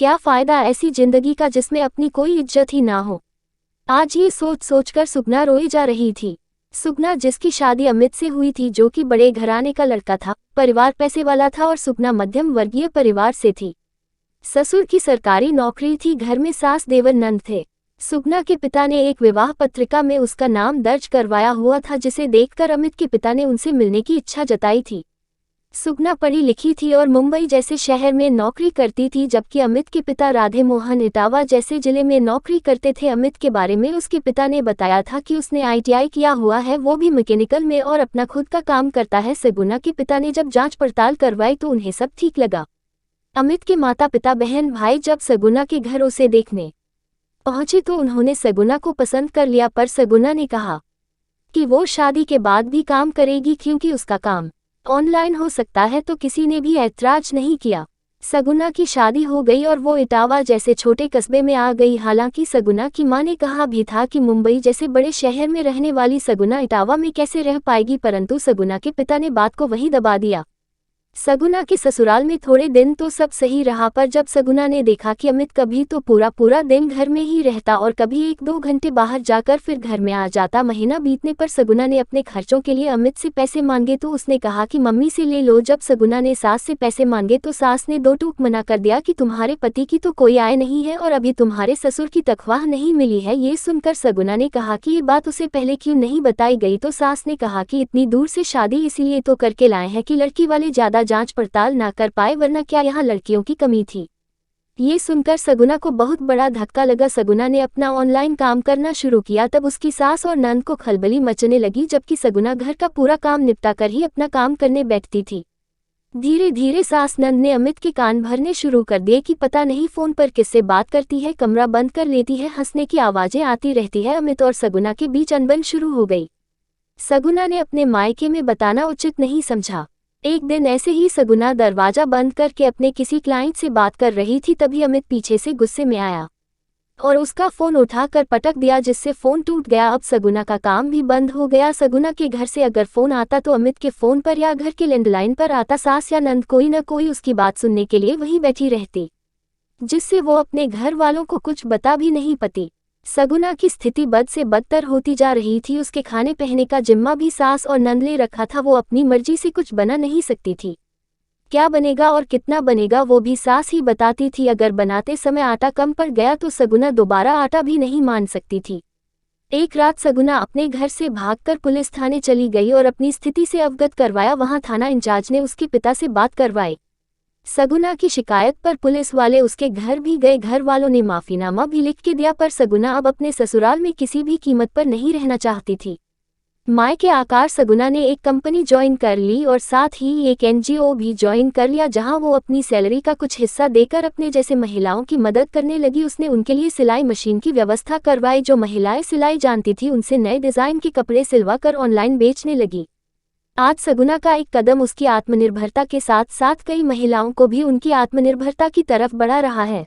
क्या फायदा ऐसी जिंदगी का जिसमें अपनी कोई इज्जत ही ना हो। आज ये सोच सोचकर सुगना रोई जा रही थी। सुगना जिसकी शादी अमित से हुई थी, जो कि बड़े घराने का लड़का था, परिवार पैसे वाला था और सुगना मध्यम वर्गीय परिवार से थी। ससुर की सरकारी नौकरी थी, घर में सास देवर नंद थे। सुगना के पिता ने एक विवाह पत्रिका में उसका नाम दर्ज करवाया हुआ था, जिसे देखकर अमित के पिता ने उनसे मिलने की इच्छा जताई थी। सुगना पढ़ी लिखी थी और मुंबई जैसे शहर में नौकरी करती थी, जबकि अमित के पिता राधे मोहन इटावा जैसे जिले में नौकरी करते थे। अमित के बारे में उसके पिता ने बताया था कि उसने ITI किया हुआ है, वो भी मैकेनिकल में, और अपना खुद का काम करता है। सगुना के पिता ने जब जांच पड़ताल करवाई तो उन्हें सब ठीक लगा। अमित के माता पिता बहन भाई जब सगुना के घर उसे देखने पहुंचे तो उन्होंने सगुना को पसंद कर लिया, पर सगुना ने कहा कि वो शादी के बाद भी काम करेगी क्योंकि उसका काम ऑनलाइन हो सकता है, तो किसी ने भी ऐतराज नहीं किया। सगुना की शादी हो गई और वो इटावा जैसे छोटे कस्बे में आ गई। हालांकि सगुना की मां ने कहा भी था कि मुंबई जैसे बड़े शहर में रहने वाली सगुना इटावा में कैसे रह पाएगी, परंतु सगुना के पिता ने बात को वहीं दबा दिया। सगुना के ससुराल में थोड़े दिन तो सब सही रहा, पर जब सगुना ने देखा कि अमित कभी तो पूरा दिन घर में ही रहता और कभी 1-2 घंटे बाहर जाकर फिर घर में आ जाता, महीना बीतने पर सगुना ने अपने खर्चों के लिए अमित से पैसे मांगे तो उसने कहा कि मम्मी से ले लो। जब सगुना ने सास से पैसे मांगे तो सास ने 2 टूक मना कर दिया कि तुम्हारे पति की तो कोई आय नहीं है और अभी तुम्हारे ससुर की तनख्वाह नहीं मिली है। ये सुनकर सगुना ने कहा कि ये बात उसे पहले क्यों नहीं बताई गई, तो सास ने कहा कि इतनी दूर से शादी इसलिए तो करके लाए हैं कि लड़की वाले ज्यादा जांच पड़ताल ना कर पाए, वरना क्या यहाँ लड़कियों की कमी थी। ये सुनकर सगुना को बहुत बड़ा धक्का लगा। सगुना ने अपना ऑनलाइन काम करना शुरू किया, तब उसकी सास और नंद को खलबली मचने लगी, जबकि सगुना घर का पूरा काम निपटा कर ही अपना काम करने बैठती थी। धीरे धीरे सास नंद ने अमित के कान भरने शुरू कर दिए कि पता नहीं फोन पर किससे बात करती है, कमरा बंद कर लेती है, हंसने की आवाजें आती रहती है। अमित और सगुना के बीच अनबन शुरू हो गई। सगुना ने अपने मायके में बताना उचित नहीं समझा। एक दिन ऐसे ही सगुना दरवाजा बंद करके अपने किसी क्लाइंट से बात कर रही थी, तभी अमित पीछे से गुस्से में आया और उसका फोन उठाकर पटक दिया, जिससे फोन टूट गया। अब सगुना का काम भी बंद हो गया। सगुना के घर से अगर फोन आता तो अमित के फोन पर या घर के लैंडलाइन पर आता। सास या नंद कोई न कोई उसकी बात सुनने के लिए वहीं बैठी रहती, जिससे वो अपने घर वालों को कुछ बता भी नहीं पाती। सगुना की स्थिति बद से बदतर होती जा रही थी। उसके खाने पहने का जिम्मा भी सास और नंद ले रखा था। वो अपनी मर्जी से कुछ बना नहीं सकती थी। क्या बनेगा और कितना बनेगा वो भी सास ही बताती थी। अगर बनाते समय आटा कम पड़ गया तो सगुना दोबारा आटा भी नहीं मान सकती थी। एक रात सगुना अपने घर से भागकर पुलिस थाने चली गई और अपनी स्थिति से अवगत करवाया। वहां थाना इंचार्ज ने उसके पिता से बात करवाई। सगुना की शिकायत पर पुलिस वाले उसके घर भी गए। घर वालों ने माफीनामा भी लिख के दिया, पर सगुना अब अपने ससुराल में किसी भी कीमत पर नहीं रहना चाहती थी। माय के आकार सगुना ने एक कंपनी ज्वाइन कर ली और साथ ही एक NGO भी ज्वाइन कर लिया, जहां वो अपनी सैलरी का कुछ हिस्सा देकर अपने जैसे महिलाओं की मदद करने लगी। उसने उनके लिए सिलाई मशीन की व्यवस्था करवाई। जो महिलाएं सिलाई जानती थी उनसे नए डिजाइन के कपड़े सिलवा कर ऑनलाइन बेचने लगी। आज सगुना का एक कदम उसकी आत्मनिर्भरता के साथ साथ कई महिलाओं को भी उनकी आत्मनिर्भरता की तरफ बढ़ा रहा है।